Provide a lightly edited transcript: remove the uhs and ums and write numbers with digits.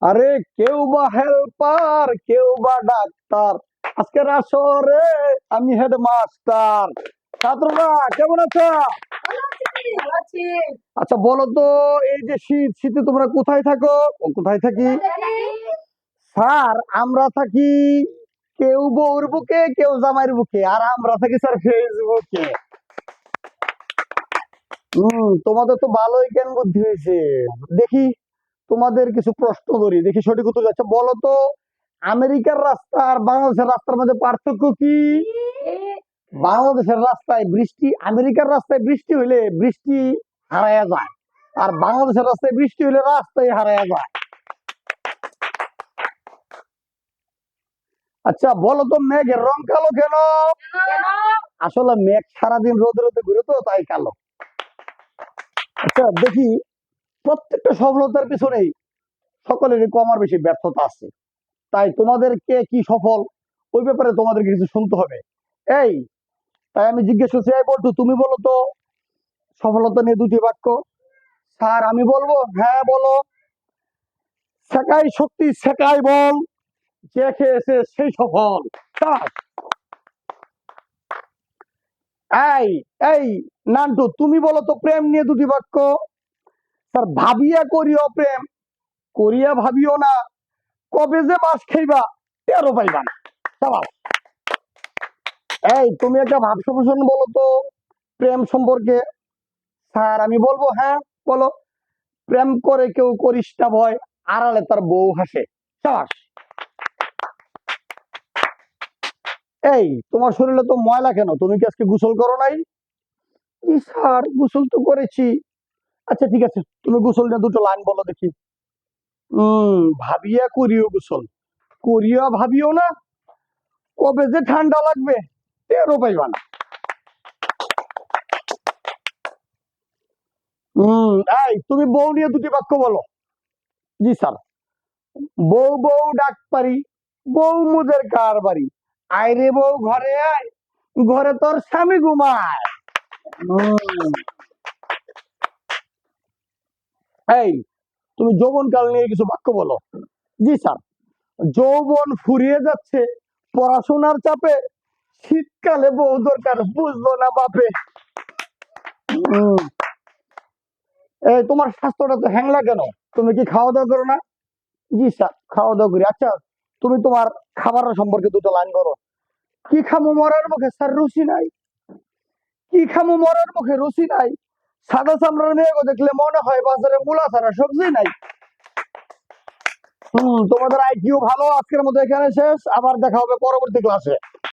আরে কেউ বা হেল্পার, কেউ বা ডাক্তার, আজকের আসরে আমি হেডমাস্টার। ছাত্ররা কেমন আছো? আচ্ছা বলো তো, এই যে শীত, শীতে তোমরা কোথায় থাকো? কোথায় থাকি? স্যার আমরা থাকি কেউ বউর বুকে, কেউ জামাইয়ের বুকে, আর আমরা থাকি স্যার ফেসবুকে। তোমাদের তো ভালোই জ্ঞান বুদ্ধি হয়েছে। দেখি তোমাদের কিছু প্রশ্ন ধরি, দেখি সঠিক উত্তর যাচ্ছে। বলো তো, আমেরিকার রাস্তা আর বাংলাদেশের রাস্তার মধ্যে পার্থক্য কি? বাংলাদেশের রাস্তায় বৃষ্টি, আমেরিকার রাস্তায় বৃষ্টি হইলে বৃষ্টি হারায়া যায়, আর বাংলাদেশের রাস্তায় বৃষ্টি হইলে রাস্তায় হারায়া যায়। আচ্ছা বলো তো, মেঘের রং কালো কেন? আসলে মেঘ সারাদিন রোদে রোদে ঘুরে তো, তাই কালো। আচ্ছা দেখি, প্রত্যেকটা সফলতার পিছনেই সকলেরই কম আর বেশি ব্যর্থতা আছে। তাই তোমাদের কে কি সফল, ওই ব্যাপারে তোমাদের কিছু শুনতে হবে। এই, তাই আমি জিজ্ঞেস করছি, এই বলতো তুমি বলো তো, সফলতা নিয়ে দুটি বাক্য। স্যার আমি বলবো? হ্যাঁ বলো। শেখাই শক্তি, শেখাই বল, যে খেয়েছে সেই সফল। শাবাশ। এই এই নান্টু তুমি বলো তো, প্রেম নিয়ে দুটি বাক্য। স্যার ভাবিয়া করিও প্রেম, করিয়া ভাবিও না, কবে যে বাস খাইবা টেরও পাইবা না। শাবাশ। এই তুমি একটা ভাব সমাধান বলো তো প্রেম সম্পর্কে। স্যার আমি বলবো? হ্যাঁ বলো। প্রেম করে কেউ করিস না ভয়, আড়ালে তার বউ হাসে। শাবাশ। এই তোমার শরীরে তো ময়লা কেন, তুমি কি আজকে গোসল করো নাই? ই স্যার গোসল তো করেছি। আচ্ছা ঠিক আছে, তুমি গোসল নিয়ে দুটো লাইন বলো দেখি। ভাবিয়া করিও গোসল, করিয়া ভাবিও না, কবে যে ঠান্ডা লাগবে টেরও পাইবা না। এই তুমি বউ নিয়ে দুটি বাক্য বলো। জি স্যার। বউ বউ ডাক পারি, বউ মুদের কার বাড়ি, আয় রে বউ ঘরে আয়, ঘরে তোর স্বামী ঘুমায়। উম, এই তুমি যৌবন কাল নিয়ে কিছু বাক্য বলো। জি স্যার। যৌবন ফুরিয়ে যাচ্ছে পড়াশোনার চাপে, শীতকালে বউ দরকার বুঝলো না বাপে। উম, এই তোমার স্বাস্থ্যটা তো হ্যাংলা কেন, তুমি কি খাওয়া দাওয়া করো না? জি স্যার খাওয়া দাওয়া করি। আচ্ছা তুমি তোমার খাবারের সম্পর্কে দুটো লাইন করো। কি খামো মরার মুখে স্যার রুচি নাই, কি খামো মরার মুখে রুচি নাই, সাদা চামড়ার মেয়েকে দেখলে মনে হয় বাজারে মূলা ছাড়া সবজি নাই। তোমাদের আইকিউ ভালো। আজকের মতো এখানে শেষ, আবার দেখা হবে পরবর্তী ক্লাসে।